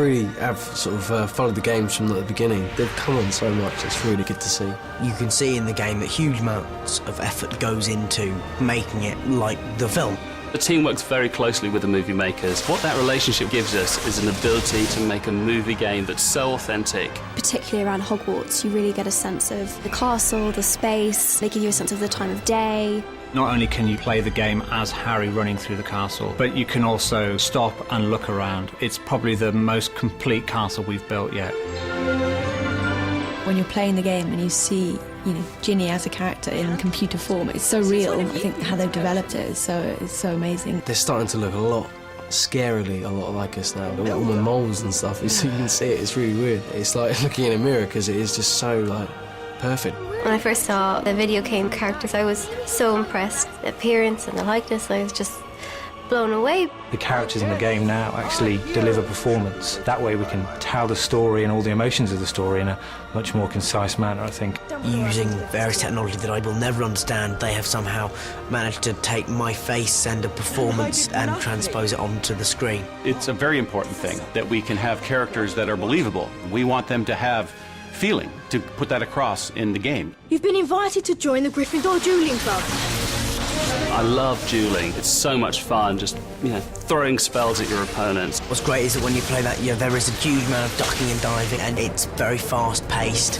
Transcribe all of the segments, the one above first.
really have sort of followed the games from the beginning. They've come on so much, it's really good to see. You can see in the game that huge amounts of effort goes into making it like the film. The team works very closely with the movie makers. What that relationship gives us is an ability to make a movie game that's so authentic. Particularly around Hogwarts, you really get a sense of the castle, the space. They give you a sense of the time of day. Not only can you play the game as Harry running through the castle, but you can also stop and look around. It's probably the most complete castle we've built yet. When you're playing the game and you see, Ginny as a character in computer form, it's so real. I think how they've developed it is so amazing. They're starting to look a lot scarily, a lot like us now. All the moles and stuff, so you can see it, it's really weird. It's like looking in a mirror because it is just so, perfect. When I first saw the video game characters, I was so impressed. The appearance and the likeness, I was just blown away. The characters in the game now actually deliver performance. That way we can tell the story and all the emotions of the story in a much more concise manner, I think. Using various technology that I will never understand, they have somehow managed to take my face and a performance and transpose it onto the screen. It's a very important thing that we can have characters that are believable. We want them to have feeling, to put that across in the game. You've been invited to join the Gryffindor Dueling Club. I love dueling. It's so much fun, just, throwing spells at your opponents. What's great is that when you play that, there is a huge amount of ducking and diving, and it's very fast-paced.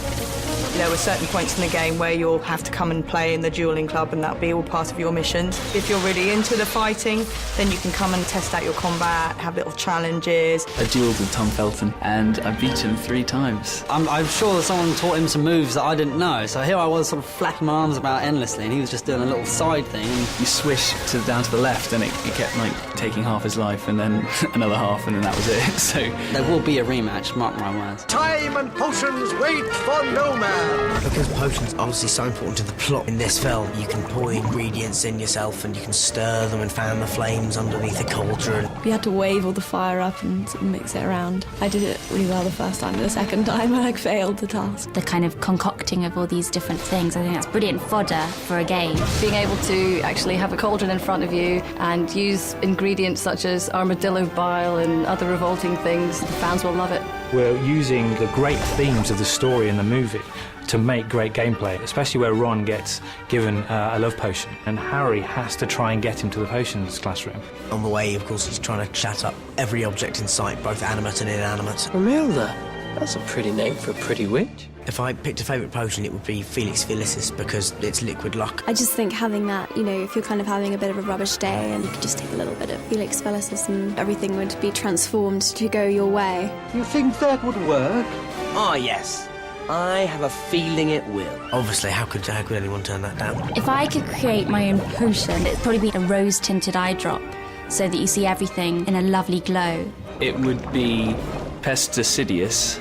There were certain points in the game where you'll have to come and play in the dueling club, and that'll be all part of your missions. If you're really into the fighting, then you can come and test out your combat, have little challenges. I duelled with Tom Felton, and I beat him 3 times. I'm sure that someone taught him some moves that I didn't know, so here I was sort of flapping my arms about endlessly, and he was just doing a little side thing. You swish down to the left, and it kept, taking half his life, and then another half, and then that was it. So there will be a rematch, mark my words. Time and potions wait for no man. Because potions are obviously so important to the plot in this film, you can pour the ingredients in yourself and you can stir them and fan the flames underneath a cauldron. We had to wave all the fire up and mix it around. I did it really well the first time, the second time I failed the task. The kind of concocting of all these different things, I think that's brilliant fodder for a game. Being able to actually have a cauldron in front of you and use ingredients such as armadillo bile and other revolting things, the fans will love it. We're using the great themes of the story in the movie to make great gameplay, especially where Ron gets given a love potion and Harry has to try and get him to the potions classroom. On the way, of course, he's trying to chat up every object in sight, both animate and inanimate. Romilda, that's a pretty name for a pretty witch. If I picked a favourite potion, it would be Felix Felicis, because it's liquid luck. I just think having that, if you're kind of having a bit of a rubbish day and you could just take a little bit of Felix Felicis and everything would be transformed to go your way. You think that would work? Ah, yes. I have a feeling it will. Obviously, how could anyone turn that down? If I could create my own potion, it'd probably be a rose-tinted eye drop, so that you see everything in a lovely glow. It would be Pesticidious,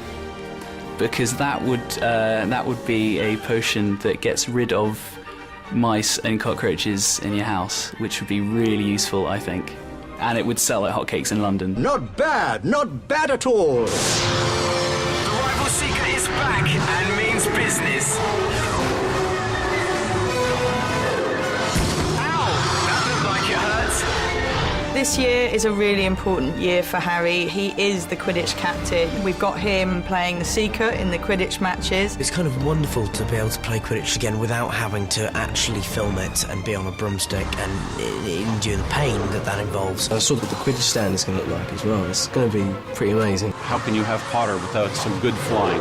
because that would be a potion that gets rid of mice and cockroaches in your house, which would be really useful, I think. And it would sell like hotcakes in London. Not bad at all. Seeker is back and means business. Ow! That looked like it hurt. This year is a really important year for Harry. He is the Quidditch captain. We've got him playing the Seeker in the Quidditch matches. It's kind of wonderful to be able to play Quidditch again without having to actually film it and be on a broomstick and endure the pain that involves. I saw what the Quidditch stand is going to look like as well. It's going to be pretty amazing. How can you have Potter without some good flying?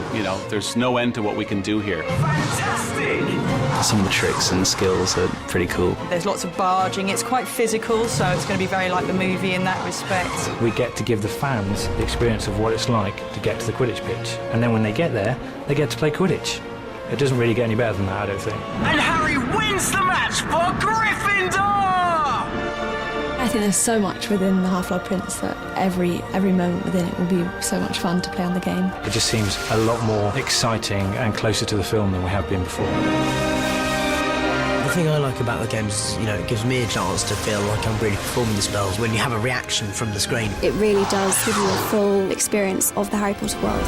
There's no end to what we can do here. Fantastic! Some of the tricks and skills are pretty cool. There's lots of barging. It's quite physical, so it's going to be very like the movie in that respect. We get to give the fans the experience of what it's like to get to the Quidditch pitch. And then when they get there, they get to play Quidditch. It doesn't really get any better than that, I don't think. And Harry wins the match for Gryffindor! I think there's so much within the Half-Blood Prince that every moment within it will be so much fun to play on the game. It just seems a lot more exciting and closer to the film than we have been before. The thing I like about the games is, it gives me a chance to feel like I'm really performing the spells when you have a reaction from the screen. It really does give you a full experience of the Harry Potter world.